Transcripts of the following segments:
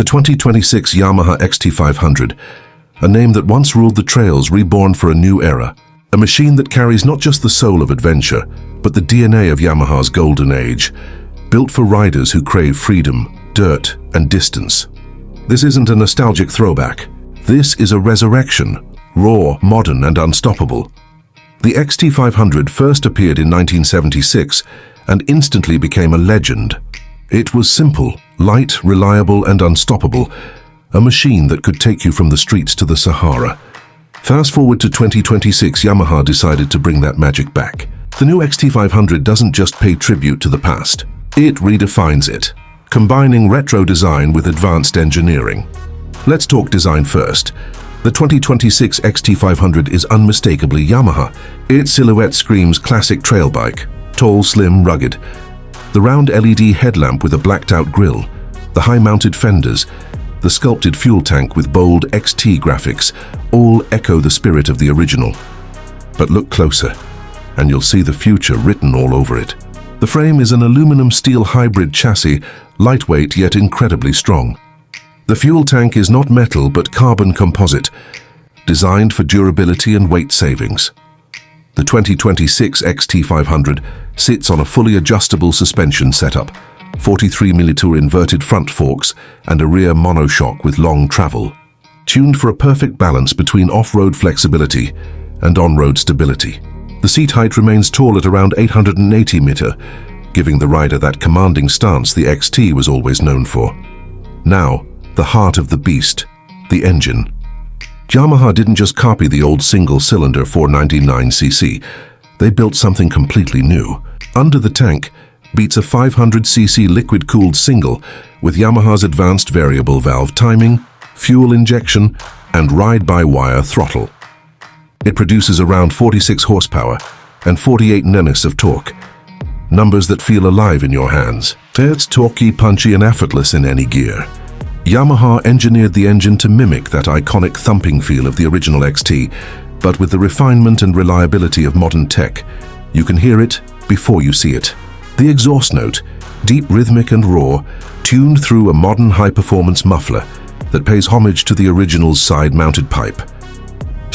2026 Yamaha XT500, a name that once ruled the trails reborn for a new era. A machine that carries not just the soul of adventure, but the DNA of Yamaha's golden age, built for riders who crave freedom, dirt, and distance. This isn't a nostalgic throwback. This is a resurrection, raw, modern, and unstoppable. The XT500 first appeared in 1976 and instantly became a legend. It was simple, light, reliable, and unstoppable, a machine that could take you from the streets to the Sahara. Fast forward to 2026, Yamaha decided to bring that magic back. The new XT500 doesn't just pay tribute to the past, it redefines it, combining retro design with advanced engineering. Let's talk design first. The 2026 XT500 is unmistakably Yamaha. Its silhouette screams classic trail bike, tall, slim, rugged. The round LED headlamp with a blacked-out grille, the high-mounted fenders, the sculpted fuel tank with bold XT graphics all echo the spirit of the original. But look closer, and you'll see the future written all over it. The frame is an aluminum steel hybrid chassis, lightweight yet incredibly strong. The fuel tank is not metal but carbon composite, designed for durability and weight savings. The 2026 XT500 sits on a fully adjustable suspension setup, 43mm inverted front forks, and a rear monoshock with long travel, tuned for a perfect balance between off-road flexibility and on-road stability. The seat height remains tall at around 880 meters, giving the rider that commanding stance the XT was always known for. Now, the heart of the beast, the engine. Yamaha didn't just copy the old single-cylinder 499cc, they built something completely new. Under the tank beats a 500cc liquid-cooled single with Yamaha's advanced variable valve timing, fuel injection, and ride-by-wire throttle. It produces around 46 horsepower and 48 Nm of torque, numbers that feel alive in your hands. It's torquey, punchy, and effortless in any gear. Yamaha engineered the engine to mimic that iconic thumping feel of the original XT, but with the refinement and reliability of modern tech. You can hear it before you see it. The exhaust note, deep, rhythmic, and raw, tuned through a modern high-performance muffler that pays homage to the original's side-mounted pipe.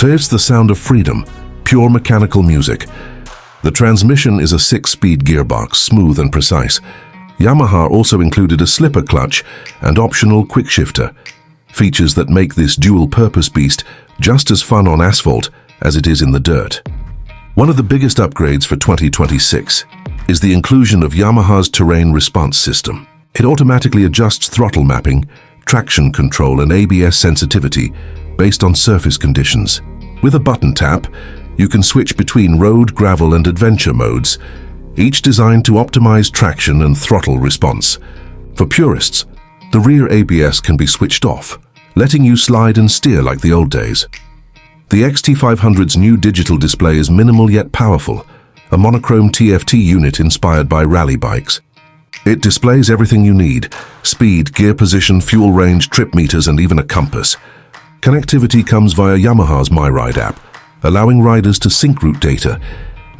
It's the sound of freedom, pure mechanical music. The transmission is a 6-speed gearbox, smooth and precise. Yamaha also included a slipper clutch and optional quick shifter, features that make this dual-purpose beast just as fun on asphalt as it is in the dirt. One of the biggest upgrades for 2026 is the inclusion of Yamaha's terrain response system. It automatically adjusts throttle mapping, traction control, and ABS sensitivity based on surface conditions. With a button tap, you can switch between road, gravel, and adventure modes, each designed to optimize traction and throttle response. For purists, the rear ABS can be switched off, letting you slide and steer like the old days. The XT500's new digital display is minimal yet powerful, a monochrome TFT unit inspired by rally bikes. It displays everything you need: speed, gear position, fuel range, trip meters, and even a compass. Connectivity comes via Yamaha's MyRide app, allowing riders to sync route data,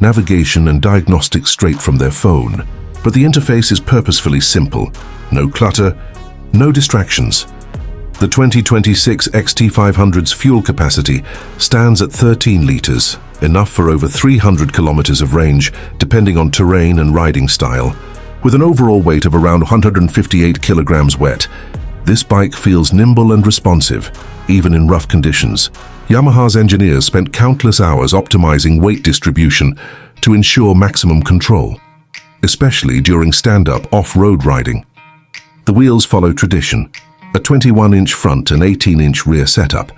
navigation, and diagnostics straight from their phone. But the interface is purposefully simple. No clutter, no distractions. The 2026 XT500's fuel capacity stands at 13 liters, enough for over 300 kilometers of range, depending on terrain and riding style. With an overall weight of around 158 kilograms wet, this bike feels nimble and responsive, even in rough conditions. Yamaha's engineers spent countless hours optimizing weight distribution to ensure maximum control, especially during stand-up off-road riding. The wheels follow tradition, a 21-inch front and 18-inch rear setup,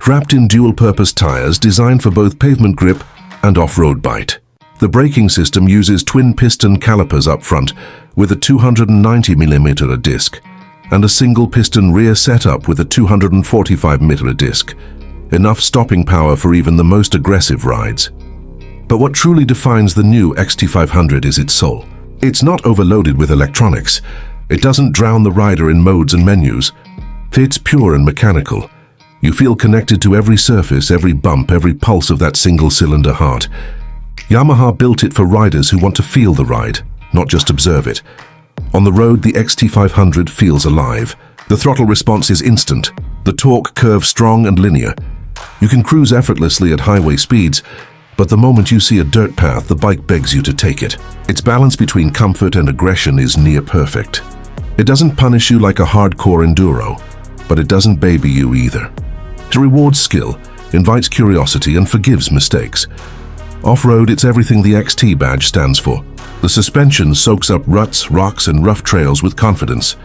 wrapped in dual-purpose tires designed for both pavement grip and off-road bite. The braking system uses twin-piston calipers up front with a 290mm disc, and a single-piston rear setup with a 245mm disc, enough stopping power for even the most aggressive rides. But what truly defines the new XT500 is its soul. It's not overloaded with electronics. It doesn't drown the rider in modes and menus. It's pure and mechanical. You feel connected to every surface, every bump, every pulse of that single-cylinder heart. Yamaha built it for riders who want to feel the ride, not just observe it. On the road, the XT500 feels alive. The throttle response is instant. The torque curve strong and linear. You can cruise effortlessly at highway speeds, but the moment you see a dirt path, the bike begs you to take it. Its balance between comfort and aggression is near perfect. It doesn't punish you like a hardcore enduro, but it doesn't baby you either. It rewards skill, invites curiosity, and forgives mistakes. Off-road, it's everything the XT badge stands for. The suspension soaks up ruts, rocks, and rough trails with confidence.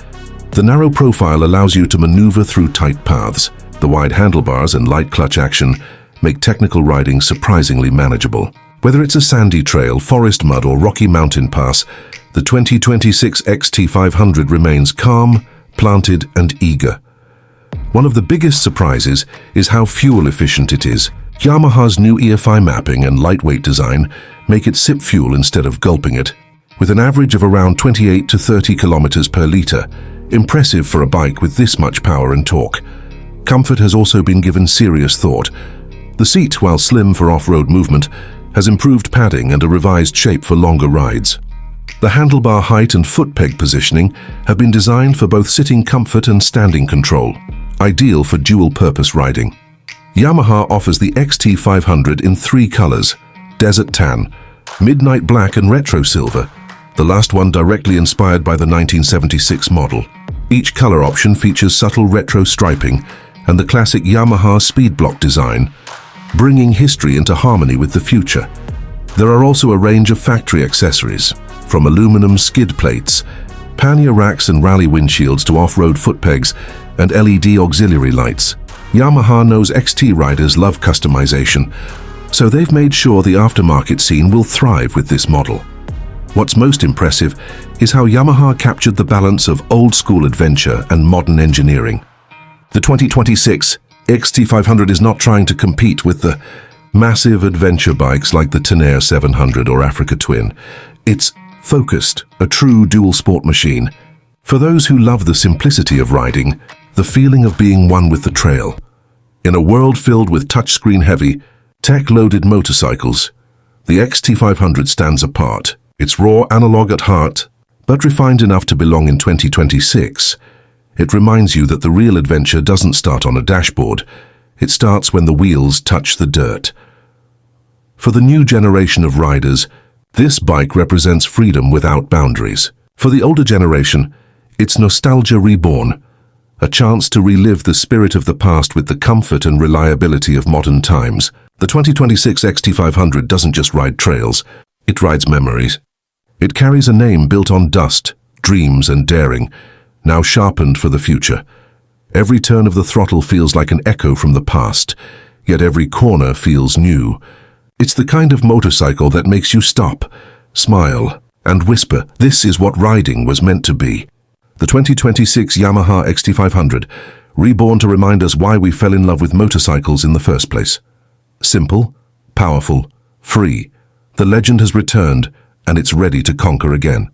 The narrow profile allows you to maneuver through tight paths. The wide handlebars and light clutch action make technical riding surprisingly manageable. Whether it's a sandy trail, forest mud, or rocky mountain pass, the 2026 XT500 remains calm, planted, and eager. One of the biggest surprises is how fuel efficient it is. Yamaha's new EFI mapping and lightweight design make it sip fuel instead of gulping it. With an average of around 28 to 30 kilometers per liter, impressive for a bike with this much power and torque. Comfort has also been given serious thought. The seat, while slim for off-road movement, has improved padding and a revised shape for longer rides. The handlebar height and foot peg positioning have been designed for both sitting comfort and standing control, ideal for dual-purpose riding. Yamaha offers the XT500 in 3 colors: desert tan, midnight black, and retro silver, the last one directly inspired by the 1976 model. Each color option features subtle retro striping and the classic Yamaha speed block design, bringing history into harmony with the future. There are also a range of factory accessories, from aluminum skid plates, pannier racks and rally windshields to off-road foot pegs and LED auxiliary lights. Yamaha knows XT riders love customization, so they've made sure the aftermarket scene will thrive with this model. What's most impressive is how Yamaha captured the balance of old-school adventure and modern engineering. The 2026 XT500 is not trying to compete with the massive adventure bikes like the Tenere 700 or Africa Twin. It's focused, a true dual-sport machine. For those who love the simplicity of riding, the feeling of being one with the trail. In a world filled with touchscreen-heavy, tech-loaded motorcycles, the XT500 stands apart. It's raw analog at heart, but refined enough to belong in 2026. It reminds you that the real adventure doesn't start on a dashboard. It starts when the wheels touch the dirt. For the new generation of riders, this bike represents freedom without boundaries. For the older generation, it's nostalgia reborn, a chance to relive the spirit of the past with the comfort and reliability of modern times. The 2026 XT500 doesn't just ride trails, it rides memories. It carries a name built on dust, dreams, and daring, now sharpened for the future. Every turn of the throttle feels like an echo from the past, yet every corner feels new. It's the kind of motorcycle that makes you stop, smile, and whisper, "This is what riding was meant to be." The 2026 Yamaha XT500, reborn to remind us why we fell in love with motorcycles in the first place. Simple, powerful, free. The legend has returned, and it's ready to conquer again.